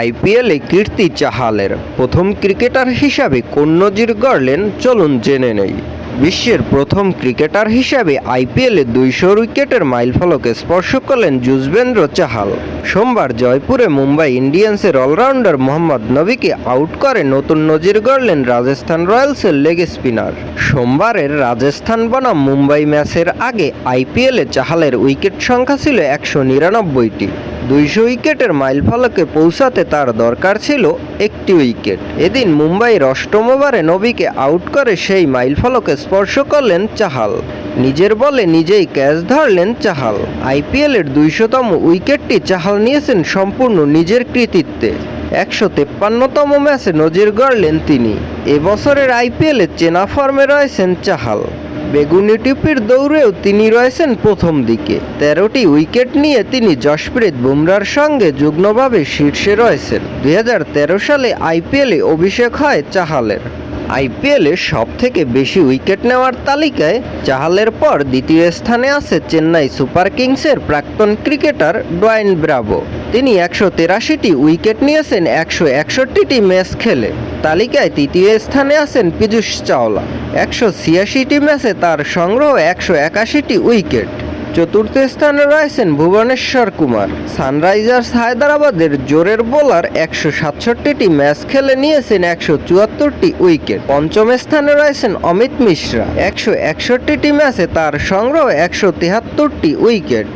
আইপিএলে কীর্তি চাহালের প্রথম ক্রিকেটার হিসাবে কোন নজির গড়লেন চলুন জেনে নেই। বিশ্বের প্রথম ক্রিকেটার হিসাবে আইপিএলে 200 উইকেটের মাইলফলকে স্পর্শ করলেন যুজবেন্দ্র চাহাল। সোমবার জয়পুরে মুম্বাই ইন্ডিয়ান্সের অলরাউন্ডার মোহাম্মদ নবীকে আউট করে নতুন নজির গড়লেন রাজস্থান রয়্যালসের লেগ স্পিনার। সোমবারের রাজস্থান বনাম মুম্বাই ম্যাচের আগে আইপিএলে চাহালের উইকেট সংখ্যা ছিল 199টি। 200 উইকেটের মাইলফলকে পৌঁছাতে তার দরকার ছিল একটি উইকেট। এদিন মুম্বাইয়ের অষ্টম ওভারে নবীকে আউট করে সেই মাইলফলকে স্পর্শ করলেন চাহাল। নিজের বলে নিজেই ক্যাচ ধরলেন চাহাল। আইপিএলের 200তম উইকেটটি চাহাল নিয়েছেন সম্পূর্ণ নিজের কৃতিত্বে। 153তম ম্যাচে নজির গড়লেন তিনি। এবছরের আইপিএলে চেনা ফর্মে রয়েছেন চাহাল। বেগুনি টিপির দৌড়েও তিনি রয়েছেন প্রথম দিকে। 13টি উইকেট নিয়ে তিনি জশপ্রীত বুমরার সঙ্গে যুগ্মভাবে শীর্ষে রয়েছেন। 2013 সালে আইপিএলে অভিষেক হয় চাহালের। আইপিএলে সবথেকে বেশি উইকেট নেওয়ার তালিকায় চাহালের পর দ্বিতীয় স্থানে আছে চেন্নাই সুপার কিংসের প্রাক্তন ক্রিকেটার ডোয়াইন ব্রাভো। তিনি 183টি উইকেট নিয়েছেন 161টি ম্যাচ খেলে। তালিকায় তৃতীয় স্থানে আছেন পীযূষ চাওলা। 186টি ম্যাচে তার সংগ্রহ 181টি উইকেট। চতুর্থ স্থানে রয়েছেন ভুবনেশ্বর কুমার। সানরাইজার্স হায়দ্রাবাদের জোরের বোলার 167টি ম্যাচ খেলে নিয়েছেন 174টি উইকেট। পঞ্চম স্থানে রয়েছেন অমিত মিশ্রা। 161টি ম্যাচে তার সংগ্রহ 173টি উইকেট।